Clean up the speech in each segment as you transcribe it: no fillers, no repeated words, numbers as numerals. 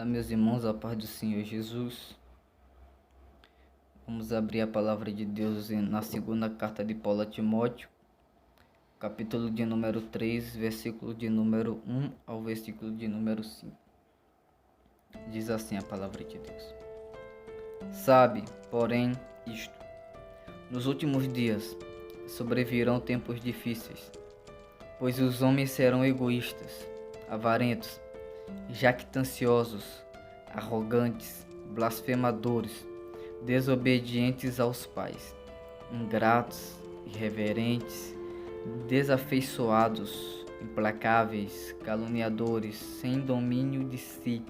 Meus irmãos, a paz do Senhor Jesus. Vamos abrir a palavra de Deus na segunda carta de Paulo a Timóteo, capítulo de número 3, versículo de número 1 ao versículo de número 5. Diz assim a palavra de Deus: Sabe, porém, isto: nos últimos dias sobrevirão tempos difíceis, pois os homens serão egoístas, avarentos, jactanciosos, arrogantes, blasfemadores, desobedientes aos pais, ingratos, irreverentes, desafeiçoados, implacáveis, caluniadores, sem domínio de si,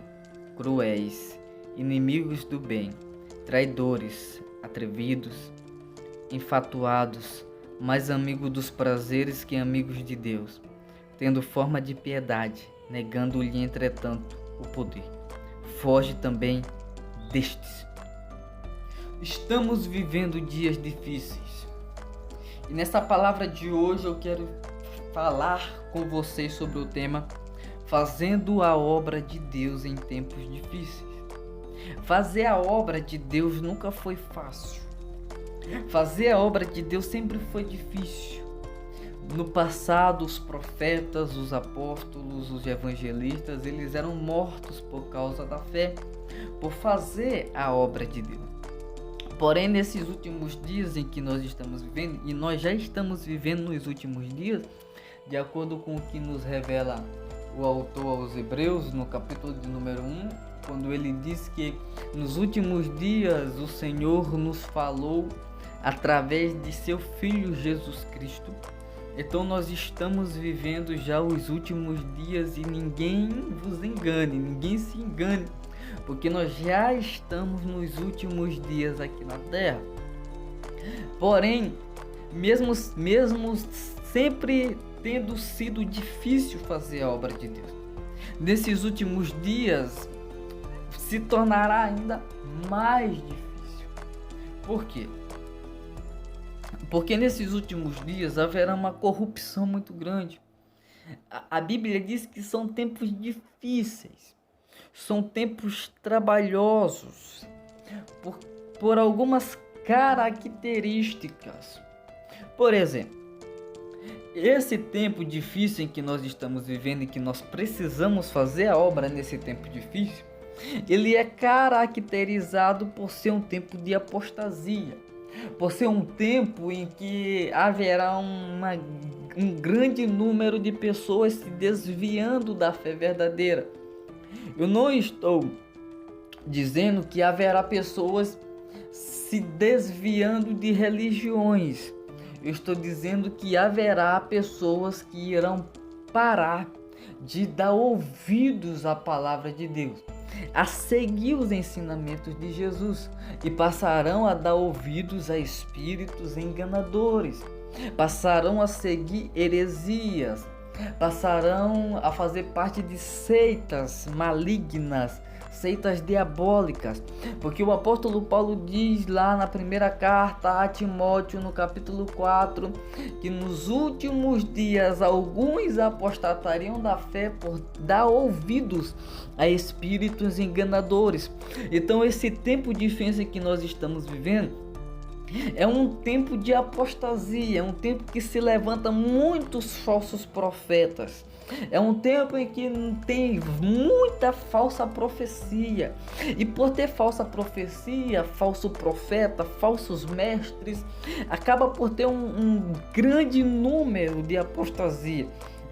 cruéis, inimigos do bem, traidores, atrevidos, enfatuados, mais amigos dos prazeres que amigos de Deus, tendo forma de piedade, negando-lhe entretanto o poder. Foge também destes. Estamos vivendo dias difíceis. E nessa palavra de hoje eu quero falar com vocês sobre o tema fazendo a obra de Deus em tempos difíceis. Fazer a obra de Deus nunca foi fácil. Fazer a obra de Deus sempre foi difícil. No passado, os profetas, os apóstolos, os evangelistas, eles eram mortos por causa da fé, por fazer a obra de Deus. Porém, nesses últimos dias em que nós estamos vivendo, e nós já estamos vivendo nos últimos dias, de acordo com o que nos revela o autor aos Hebreus, no capítulo de número 1, quando ele diz que nos últimos dias o Senhor nos falou através de seu Filho Jesus Cristo. Então nós estamos vivendo já os últimos dias e ninguém vos engane, ninguém se engane, porque nós já estamos nos últimos dias aqui na terra. Porém, mesmo sempre tendo sido difícil fazer a obra de Deus, nesses últimos dias se tornará ainda mais difícil. Por quê? Porque nesses últimos dias haverá uma corrupção muito grande. A Bíblia diz que são tempos difíceis, são tempos trabalhosos, por algumas características. Por exemplo, esse tempo difícil em que nós estamos vivendo e que nós precisamos fazer a obra nesse tempo difícil, ele é caracterizado por ser um tempo de apostasia. Por ser um tempo em que haverá um grande número de pessoas se desviando da fé verdadeira. Eu não estou dizendo que haverá pessoas se desviando de religiões. Eu estou dizendo que haverá pessoas que irão parar de dar ouvidos à palavra de Deus, a seguir os ensinamentos de Jesus, e passarão a dar ouvidos a espíritos enganadores, passarão a seguir heresias, passarão a fazer parte de seitas malignas, seitas diabólicas, porque o apóstolo Paulo diz lá na primeira carta a Timóteo, no capítulo 4, que nos últimos dias alguns apostatariam da fé por dar ouvidos a espíritos enganadores. Então esse tempo difícil que nós estamos vivendo é um tempo de apostasia, é um tempo que se levanta muitos falsos profetas. É um tempo em que tem muita falsa profecia. E por ter falsa profecia, falso profeta, falsos mestres, acaba por ter um grande número de apostasia.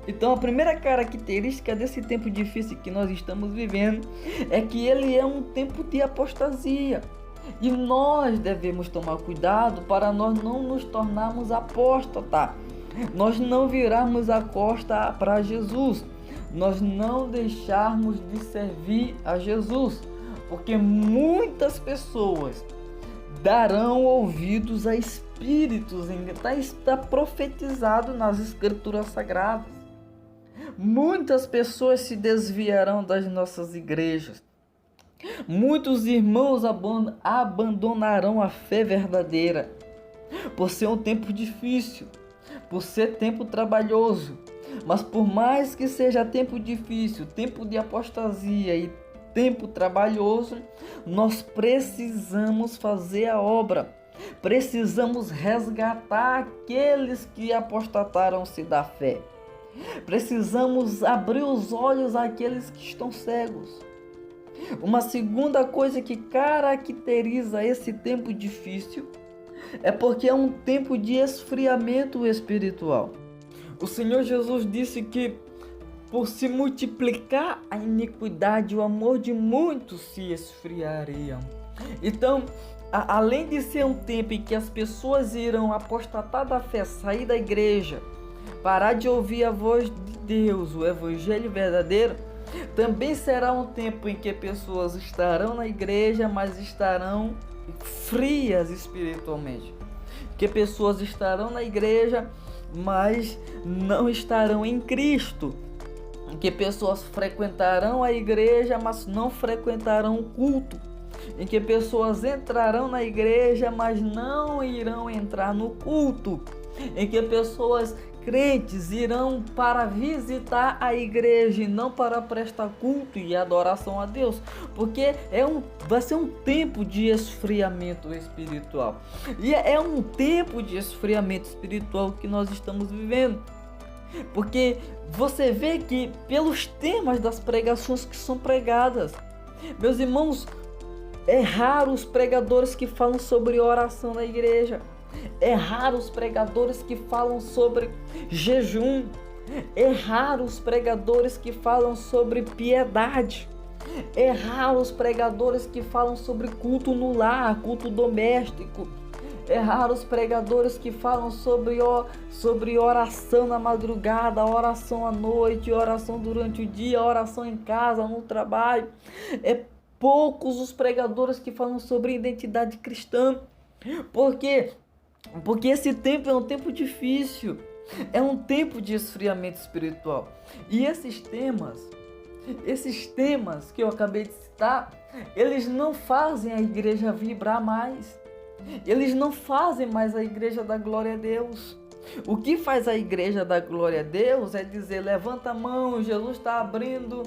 Então a primeira característica desse tempo difícil que nós estamos vivendo é que ele é um tempo de apostasia. E nós devemos tomar cuidado para nós não nos tornarmos apóstatas. Nós não virarmos a costa para Jesus, nós não deixarmos de servir a Jesus, porque muitas pessoas darão ouvidos a espíritos, está profetizado nas escrituras sagradas. Muitas pessoas se desviarão das nossas igrejas, muitos irmãos abandonarão a fé verdadeira, por ser um tempo difícil, por ser tempo trabalhoso. Mas por mais que seja tempo difícil, tempo de apostasia e tempo trabalhoso, nós precisamos fazer a obra. Precisamos resgatar aqueles que apostataram-se da fé. Precisamos abrir os olhos àqueles que estão cegos. Uma segunda coisa que caracteriza esse tempo difícil é porque é um tempo de esfriamento espiritual. O Senhor Jesus disse que por se multiplicar a iniquidade, o amor de muitos se esfriaria. Então, além de ser um tempo em que as pessoas irão apostatar da fé, sair da igreja, parar de ouvir a voz de Deus, o evangelho verdadeiro, também será um tempo em que pessoas estarão na igreja, mas estarão frias espiritualmente. Que pessoas estarão na igreja, mas não estarão em Cristo. Que pessoas frequentarão a igreja, mas não frequentarão o culto. Em que pessoas entrarão na igreja, mas não irão entrar no culto. Em que pessoas crentes irão para visitar a igreja e não para prestar culto e adoração a Deus, porque vai ser um tempo de esfriamento espiritual. E é um tempo de esfriamento espiritual que nós estamos vivendo. Porque você vê que pelos temas das pregações que são pregadas, meus irmãos, é raro os pregadores que falam sobre oração na igreja. É raro os pregadores que falam sobre jejum. É raro os pregadores que falam sobre piedade. É raro os pregadores que falam sobre culto no lar, culto doméstico. É raro os pregadores que falam sobre oração na madrugada, oração à noite, oração durante o dia, oração em casa, no trabalho. É poucos os pregadores que falam sobre identidade cristã. Por quê? Porque esse tempo é um tempo difícil, é um tempo de esfriamento espiritual. E esses temas que eu acabei de citar, eles não fazem a igreja vibrar mais. Eles não fazem mais a igreja dar glória a Deus. O que faz a igreja dar glória a Deus é dizer: levanta a mão, Jesus está abrindo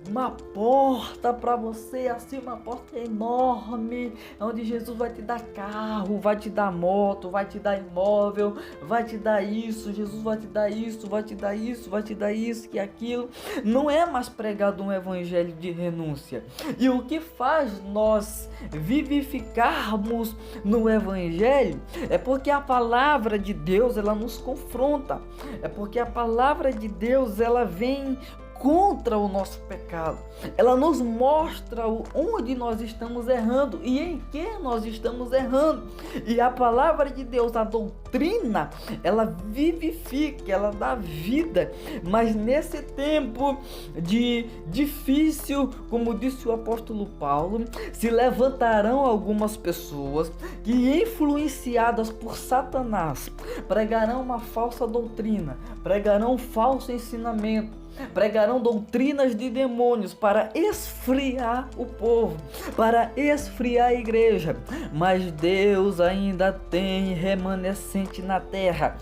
uma porta para você, assim, uma porta enorme, onde Jesus vai te dar carro, vai te dar moto, vai te dar imóvel, vai te dar isso, Jesus vai te dar isso, vai te dar isso, vai te dar isso, que aquilo. Não é mais pregado um evangelho de renúncia. E o que faz nós vivificarmos no evangelho é porque a palavra de Deus, ela nos confronta. É porque a palavra de Deus, ela vem contra o nosso pecado. Ela nos mostra onde nós estamos errando e em que nós estamos errando. E a palavra de Deus, a doutrina, ela vivifica, ela dá vida. Mas nesse tempo de difícil, como disse o apóstolo Paulo, se levantarão algumas pessoas que, influenciadas por Satanás, pregarão uma falsa doutrina, pregarão um falso ensinamento, pregarão doutrinas de demônios para esfriar o povo, para esfriar a igreja. Mas Deus ainda tem remanescente na terra.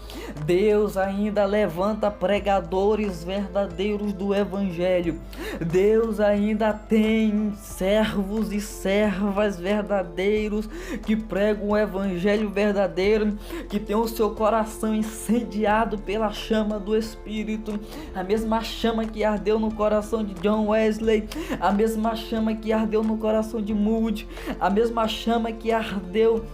Deus ainda levanta pregadores verdadeiros do evangelho. Deus ainda tem servos e servas verdadeiros que pregam o evangelho verdadeiro, que tem o seu coração incendiado pela chama do Espírito, a mesma chama que ardeu no coração de John Wesley, a mesma chama que ardeu no coração de Moody, a mesma chama que ardeu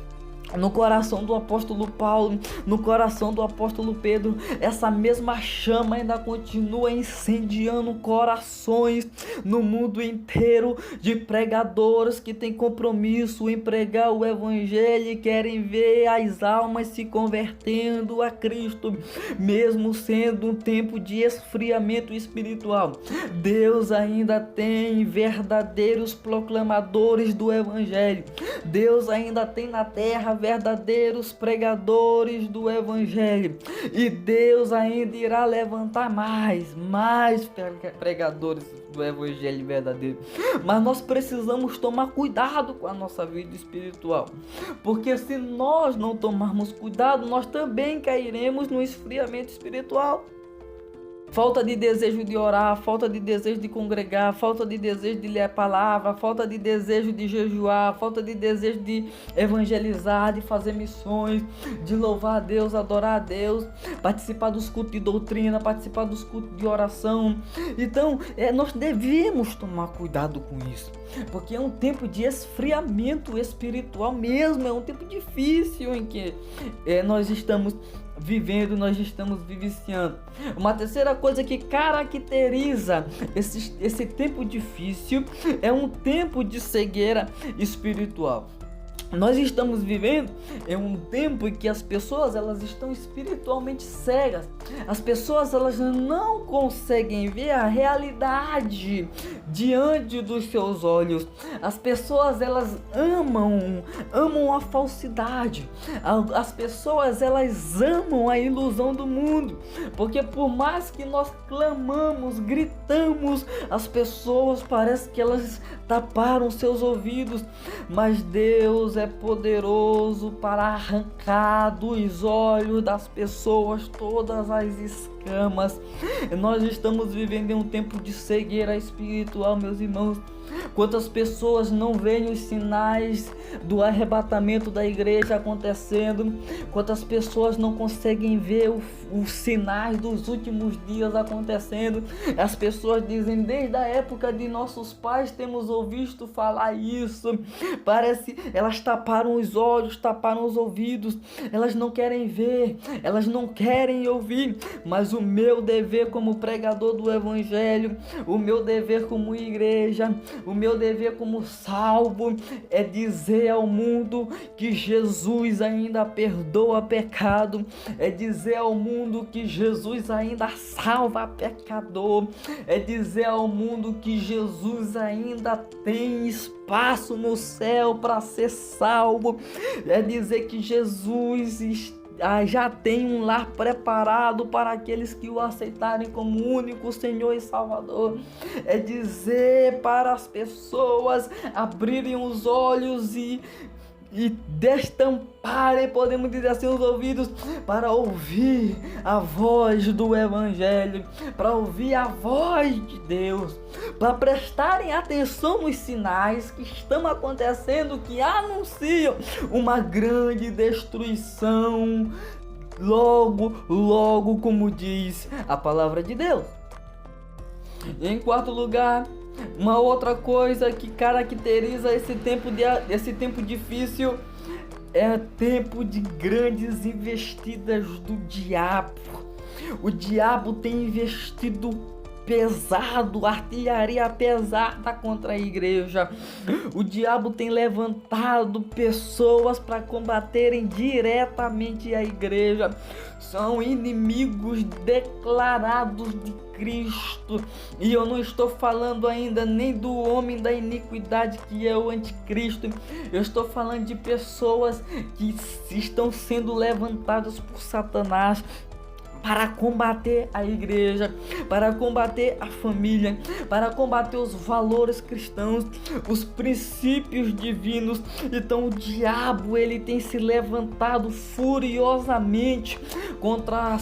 no coração do apóstolo Paulo, no coração do apóstolo Pedro. Essa mesma chama ainda continua incendiando corações no mundo inteiro, de pregadores que têm compromisso em pregar o evangelho e querem ver as almas se convertendo a Cristo, mesmo sendo um tempo de esfriamento espiritual. Deus ainda tem verdadeiros proclamadores do evangelho. Deus ainda tem na terra verdadeiros pregadores do evangelho, e Deus ainda irá levantar mais pregadores do evangelho verdadeiro. Mas nós precisamos tomar cuidado com a nossa vida espiritual, porque se nós não tomarmos cuidado, nós também cairemos no esfriamento espiritual. falta de desejo de orar, falta de desejo de congregar, falta de desejo de ler a palavra, falta de desejo de jejuar, falta de desejo de evangelizar, de fazer missões, de louvar a Deus, adorar a Deus, participar dos cultos de doutrina, participar dos cultos de oração. Então, nós devemos tomar cuidado com isso, porque é um tempo de esfriamento espiritual mesmo, é um tempo difícil em que nós estamos vivendo, nós estamos vivenciando. Uma terceira coisa que caracteriza esse tempo difícil é um tempo de cegueira espiritual. Nós estamos vivendo em um tempo em que as pessoas elas estão espiritualmente cegas. As pessoas elas não conseguem ver a realidade diante dos seus olhos. As pessoas elas amam a falsidade. As pessoas elas amam a ilusão do mundo, porque por mais que nós clamamos, gritamos, as pessoas parece que elas taparam seus ouvidos, mas Deus é poderoso para arrancar dos olhos das pessoas todas as escamas. Nós estamos vivendo em um tempo de cegueira espiritual, meus irmãos. Quantas pessoas não veem os sinais do arrebatamento da igreja acontecendo? Quantas pessoas não conseguem ver os sinais dos últimos dias acontecendo? As pessoas dizem, desde a época de nossos pais temos ouvido falar isso. Parece, elas taparam os olhos, taparam os ouvidos. Elas não querem ver, elas não querem ouvir. Mas o meu dever como pregador do evangelho, o meu dever como igreja, o meu dever como salvo é dizer ao mundo que Jesus ainda perdoa pecado, é dizer ao mundo que Jesus ainda salva pecador, é dizer ao mundo que Jesus ainda tem espaço no céu para ser salvo, é dizer que Jesus já tem um lar preparado para aqueles que o aceitarem como único Senhor e Salvador. É dizer para as pessoas abrirem os olhos e destamparem, podemos dizer assim, os ouvidos para ouvir a voz do Evangelho, para ouvir a voz de Deus, para prestarem atenção nos sinais que estão acontecendo, que anunciam uma grande destruição, logo, como diz a palavra de Deus. Em quarto lugar, uma outra coisa que caracteriza esse tempo difícil é tempo de grandes investidas do diabo. O diabo tem investido pesado, artilharia pesada contra a igreja. O diabo tem levantado pessoas para combaterem diretamente a igreja. São inimigos declarados de Cristo. E eu não estou falando ainda nem do homem da iniquidade, que é o anticristo. Eu estou falando de pessoas que estão sendo levantadas por Satanás para combater a igreja, para combater a família, para combater os valores cristãos, os princípios divinos. Então o diabo ele tem se levantado furiosamente contra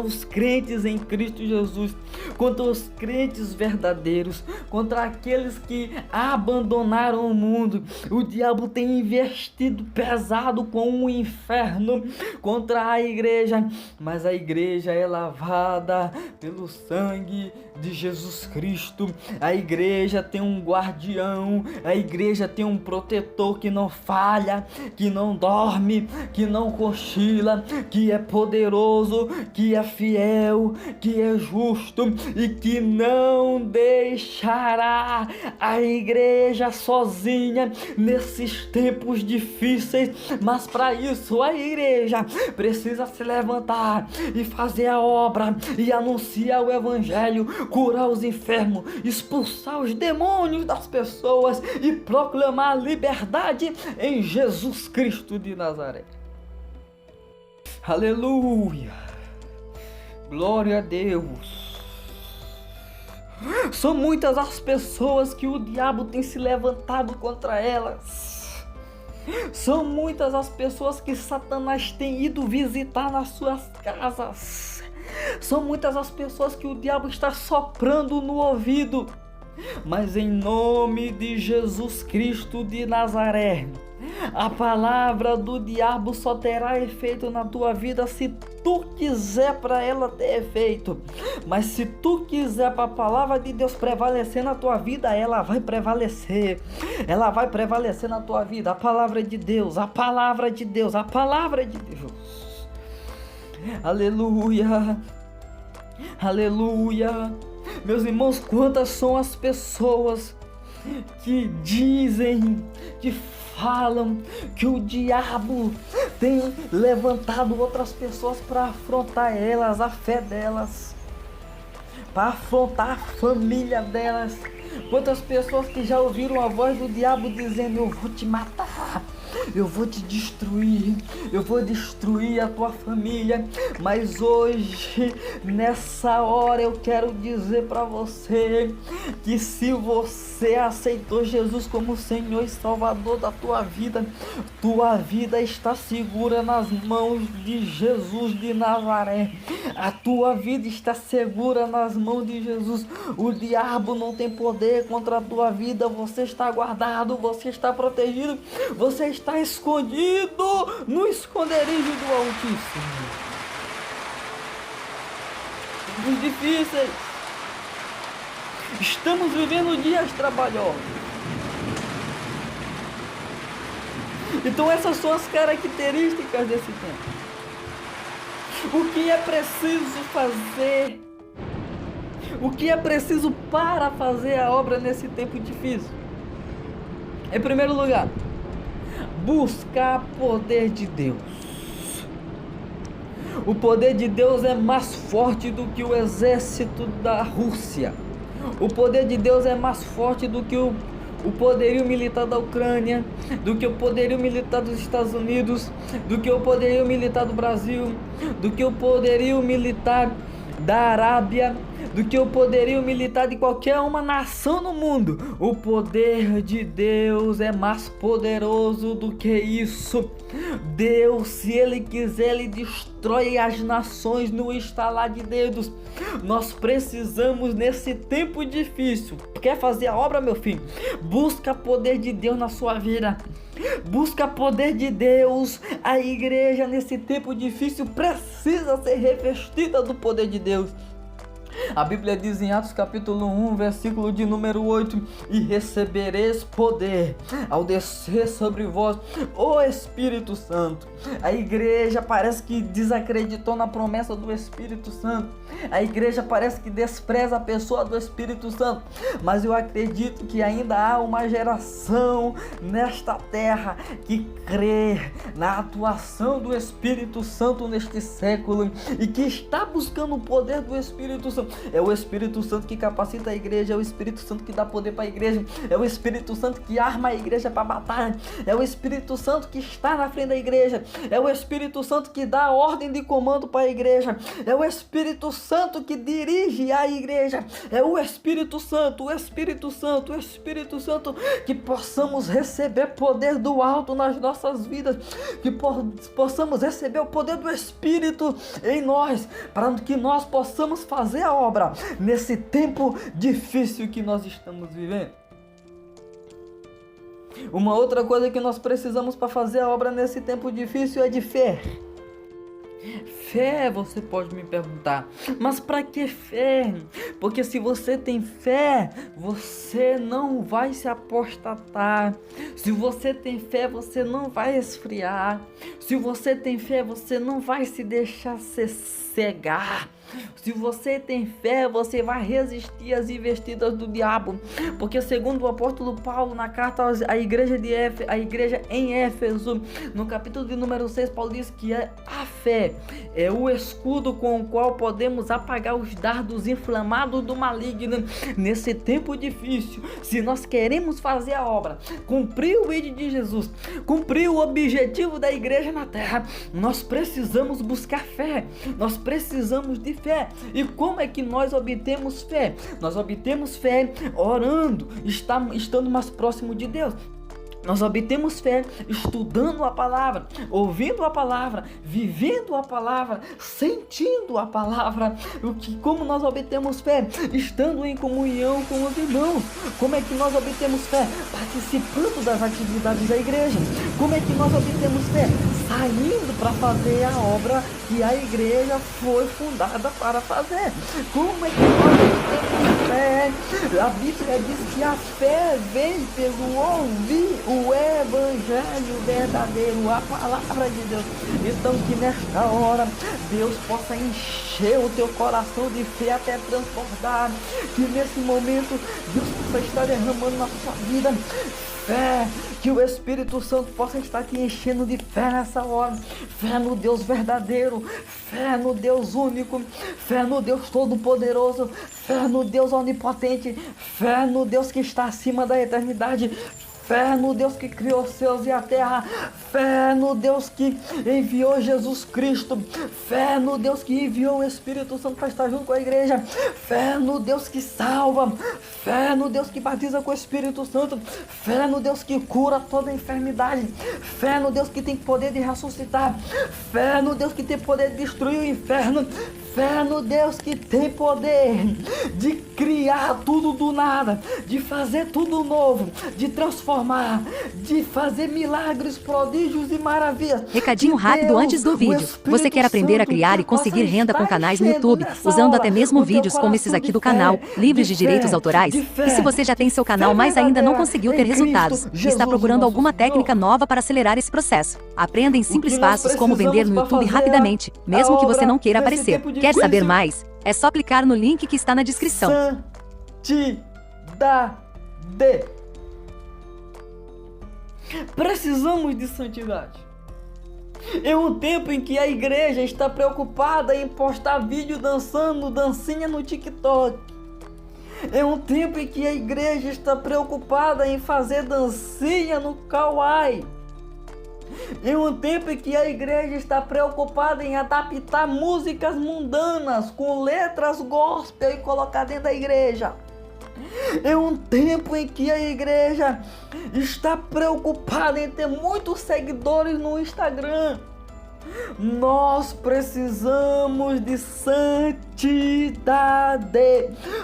os crentes em Cristo Jesus, contra os crentes verdadeiros, contra aqueles que abandonaram o mundo. O diabo tem investido pesado com o inferno contra a igreja, mas a igreja é lavada pelo sangue de Jesus Cristo. A igreja tem um guardião, a igreja tem um protetor que não falha, que não dorme, que não cochila, que é poderoso, que é fiel, que é justo e que não deixará a igreja sozinha nesses tempos difíceis. Mas para isso a igreja precisa se levantar e fazer a obra e anunciar o evangelho, curar os enfermos, expulsar os demônios das pessoas e proclamar liberdade em Jesus Cristo de Nazaré. Aleluia! Glória a Deus! São muitas as pessoas que o diabo tem se levantado contra elas. São muitas as pessoas que Satanás tem ido visitar nas suas casas. São muitas as pessoas que o diabo está soprando no ouvido. Mas em nome de Jesus Cristo de Nazaré, a palavra do diabo só terá efeito na tua vida se tu quiser para ela ter efeito. Mas se tu quiser para a palavra de Deus prevalecer na tua vida, ela vai prevalecer. Ela vai prevalecer na tua vida. A palavra de Deus, a palavra de Deus, a palavra de Deus. Aleluia. Aleluia. Meus irmãos, quantas são as pessoas que dizem, que falam que o diabo tem levantado outras pessoas para afrontar elas, a fé delas, para afrontar a família delas. Quantas pessoas que já ouviram a voz do diabo dizendo: eu vou te matar, eu vou te destruir, eu vou destruir a tua família. Mas hoje, nessa hora, eu quero dizer para você que se você aceitou Jesus como Senhor e Salvador da tua vida está segura nas mãos de Jesus de Nazaré. A tua vida está segura nas mãos de Jesus. O diabo não tem poder contra a tua vida. Você está guardado, você está protegido, você está escondido no esconderijo do Altíssimo. Tempos difíceis. Estamos vivendo dias trabalhosos. Então essas são as características desse tempo. O que é preciso fazer? O que é preciso para fazer a obra nesse tempo difícil? Em primeiro lugar, buscar poder de Deus. O poder de Deus é mais forte do que o exército da Rússia. O poder de Deus é mais forte do que o poderio militar da Ucrânia, do que o poderio militar dos Estados Unidos, do que o poderio militar do Brasil, do que o poderio militar da Arábia, do que o poderio militar de qualquer uma nação no mundo. O poder de Deus é mais poderoso do que isso. Deus, se Ele quiser, Ele destrói as nações no estalar de dedos. Nós precisamos, nesse tempo difícil, quer fazer a obra, meu filho? Busca poder de Deus na sua vida. Busca poder de Deus. A igreja nesse tempo difícil precisa ser revestida do poder de Deus. A Bíblia diz em Atos capítulo 1, versículo de número 8: e recebereis poder ao descer sobre vós o Espírito Santo. A igreja parece que desacreditou na promessa do Espírito Santo. A igreja parece que despreza a pessoa do Espírito Santo. Mas eu acredito que ainda há uma geração nesta terra que crê na atuação do Espírito Santo neste século e que está buscando o poder do Espírito Santo. É o Espírito Santo que capacita a igreja, é o Espírito Santo que dá poder para a igreja, é o Espírito Santo que arma a igreja para batalha, é o Espírito Santo que está na frente da igreja, é o Espírito Santo que dá ordem de comando para a igreja, é o Espírito Santo que dirige a igreja, é o Espírito Santo, o Espírito Santo, o Espírito Santo, que possamos receber poder do alto nas nossas vidas, que possamos receber o poder do Espírito em nós, para que nós possamos fazer a obra nesse tempo difícil que nós estamos vivendo. Uma outra coisa que nós precisamos para fazer a obra nesse tempo difícil é de fé. Fé, você pode me perguntar, mas para que fé? Porque se você tem fé, você não vai se apostatar. Se você tem fé, você não vai esfriar. Se você tem fé, você não vai se deixar cegar. Se você tem fé, você vai resistir às investidas do diabo, porque segundo o apóstolo Paulo na carta à igreja em Éfeso, no capítulo de número 6, Paulo diz que a fé é o escudo com o qual podemos apagar os dardos inflamados do maligno nesse tempo difícil. Se nós queremos fazer a obra, cumprir o ID de Jesus, cumprir o objetivo da igreja na terra, nós precisamos buscar fé, nós precisamos de fé. E como é que nós obtemos fé? Nós obtemos fé orando, estando mais próximo de Deus. Nós obtemos fé estudando a palavra, ouvindo a palavra, vivendo a palavra, sentindo a palavra. Como nós obtemos fé? Estando em comunhão com os irmãos. Como é que nós obtemos fé? Participando das atividades da igreja. Como é que nós obtemos fé? Saindo para fazer a obra que a igreja foi fundada para fazer. Como é que nós obtemos fé? A Bíblia diz que a fé vem pelo ouvir o evangelho verdadeiro, a palavra de Deus. Então que nesta hora Deus possa encher o teu coração de fé até transbordar. Que nesse momento Deus possa estar derramando na sua vida fé, que o Espírito Santo possa estar te enchendo de fé nessa hora. Fé no Deus verdadeiro, fé no Deus único, fé no Deus todo-poderoso, fé no Deus onipotente, fé no Deus que está acima da eternidade, fé no Deus que criou os céus e a terra, fé no Deus que enviou Jesus Cristo, fé no Deus que enviou o Espírito Santo para estar junto com a igreja, fé no Deus que salva, fé no Deus que batiza com o Espírito Santo, fé no Deus que cura toda enfermidade, fé no Deus que tem poder de ressuscitar, fé no Deus que tem poder de destruir o inferno, fé no Deus que tem poder de criar tudo do nada, de fazer tudo novo, de transformar, de fazer milagres, prodígios e maravilhas. Recadinho rápido antes do vídeo. Você quer aprender a criar e conseguir renda com canais no YouTube, usando até mesmo vídeos como esses aqui do canal, livres de direitos autorais? E se você já tem seu canal, mas ainda não conseguiu ter resultados, está procurando alguma técnica nova para acelerar esse processo? Aprenda em simples passos como vender no YouTube rapidamente, mesmo que você não queira aparecer. Quer saber mais? É só clicar no link que está na descrição. Santidade. Precisamos de santidade. É um tempo em que a igreja está preocupada em postar vídeo dançando dancinha no TikTok. É um tempo em que a igreja está preocupada em fazer dancinha no Kawaii. Em um tempo em que a igreja está preocupada em adaptar músicas mundanas com letras gospel e colocar dentro da igreja. É um tempo em que a igreja está preocupada em ter muitos seguidores no Instagram. Nós precisamos de santidade.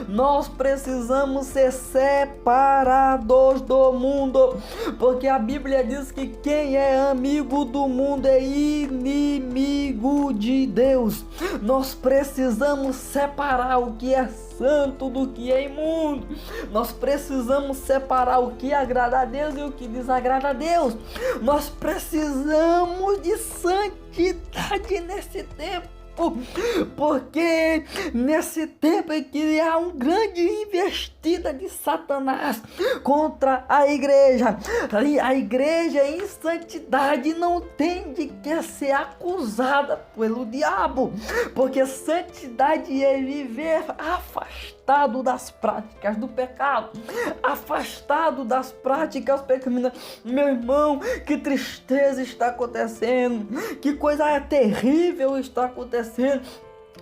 Nós precisamos ser separados do mundo, porque a Bíblia diz que quem é amigo do mundo é inimigo de Deus. Nós precisamos separar o que é santo do que é imundo. Nós precisamos separar o que agrada a Deus e o que desagrada a Deus. Nós precisamos de santidade nesse tempo, porque nesse tempo em que há uma grande investida de Satanás contra a igreja em santidade não tem de que ser acusada pelo diabo, porque santidade é viver afastado das práticas do pecado, afastado das práticas pecaminosas. Meu irmão, que tristeza está acontecendo, que coisa terrível está acontecendo.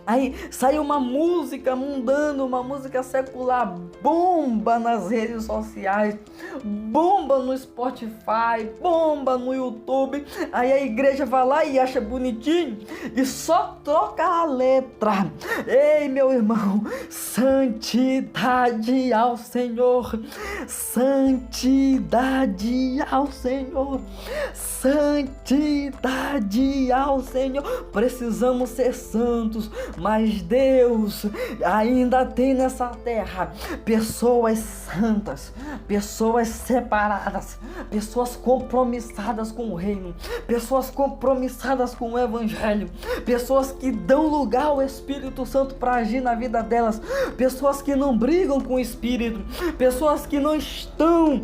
Aí sai uma música mundana, uma música secular, bomba nas redes sociais, bomba no Spotify, bomba no YouTube. Aí a igreja vai lá e acha bonitinho e só troca a letra. Ei, meu irmão, santidade ao Senhor, santidade ao Senhor, santidade ao Senhor. Precisamos ser santos, mas Deus ainda tem nessa terra pessoas santas, pessoas separadas, pessoas compromissadas com o reino, pessoas compromissadas com o evangelho, pessoas que dão lugar ao Espírito Santo para agir na vida delas, pessoas que não brigam com o Espírito, pessoas que não estão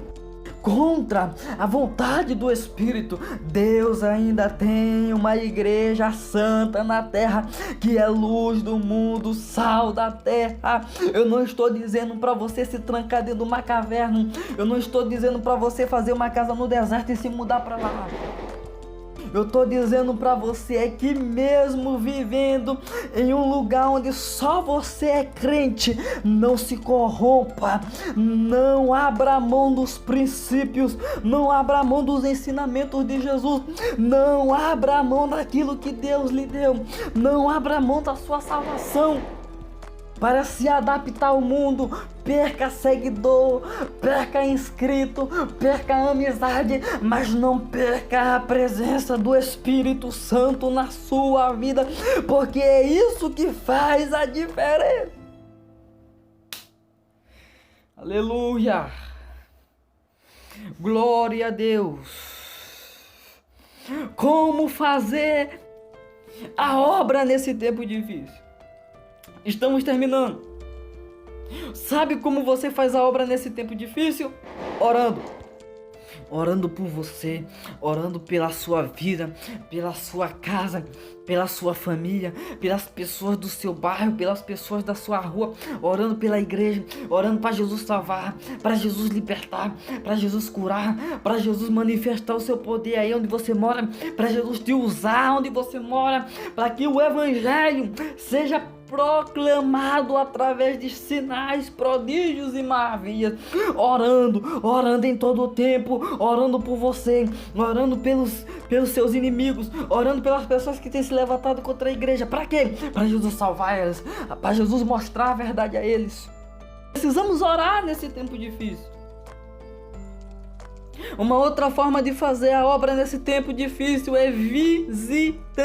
contra a vontade do Espírito. Deus ainda tem uma igreja santa na terra, que é luz do mundo, sal da terra. Eu não estou dizendo para você se trancar dentro de uma caverna, eu não estou dizendo para você fazer uma casa no deserto e se mudar para lá. Eu estou dizendo para você é que mesmo vivendo em um lugar onde só você é crente, não se corrompa, não abra mão dos princípios, não abra mão dos ensinamentos de Jesus, não abra mão daquilo que Deus lhe deu, não abra mão da sua salvação para se adaptar ao mundo. Perca seguidor, perca inscrito, perca amizade, mas não perca a presença do Espírito Santo na sua vida, porque é isso que faz a diferença. Aleluia! Glória a Deus! Como fazer a obra nesse tempo difícil? Estamos terminando. Sabe como você faz a obra nesse tempo difícil? Orando. Orando por você, orando pela sua vida, pela sua casa, pela sua família, pelas pessoas do seu bairro, pelas pessoas da sua rua, orando pela igreja, orando para Jesus salvar, para Jesus libertar, para Jesus curar, para Jesus manifestar o seu poder aí onde você mora, para Jesus te usar onde você mora, para que o evangelho seja proclamado através de sinais, prodígios e maravilhas, orando em todo o tempo, orando por você, orando pelos seus inimigos, orando pelas pessoas que têm se levantado contra a igreja. Para quê? Para Jesus salvar elas, para Jesus mostrar a verdade a eles. Precisamos orar nesse tempo difícil. Uma outra forma de fazer a obra nesse tempo difícil é visitando.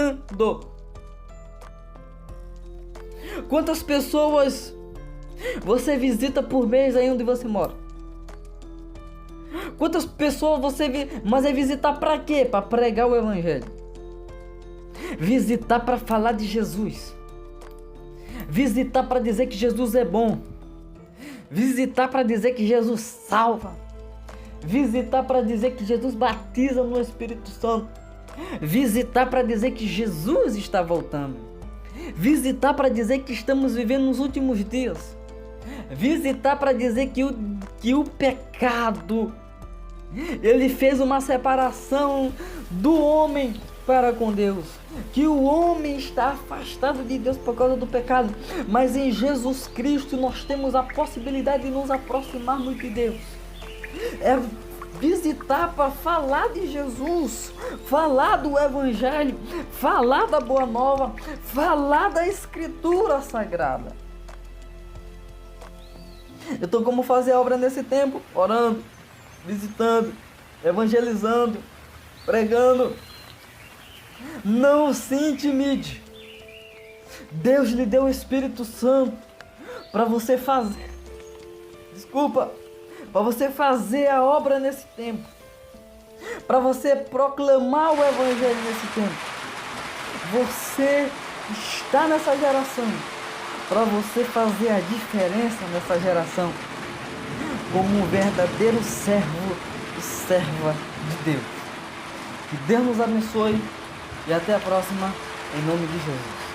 Quantas pessoas você visita por mês aí onde você mora? Quantas pessoas mas é visitar para quê? Para pregar o evangelho. Visitar para falar de Jesus. Visitar para dizer que Jesus é bom. Visitar para dizer que Jesus salva. Visitar para dizer que Jesus batiza no Espírito Santo. Visitar para dizer que Jesus está voltando. Visitar para dizer que estamos vivendo nos últimos dias. Visitar para dizer que o pecado, ele fez uma separação do homem para com Deus. Que o homem está afastado de Deus por causa do pecado. Mas em Jesus Cristo nós temos a possibilidade de nos aproximarmos de Deus. É visitar para falar de Jesus, falar do Evangelho, falar da Boa Nova, falar da Escritura Sagrada. Então, como fazer a obra nesse tempo? Orando, visitando, evangelizando, pregando. Não se intimide. Deus lhe deu o Espírito Santo para você fazer. Para você fazer a obra nesse tempo, para você proclamar o evangelho nesse tempo. Você está nessa geração para você fazer a diferença nessa geração, como um verdadeiro servo e serva de Deus. Que Deus nos abençoe e até a próxima, em nome de Jesus.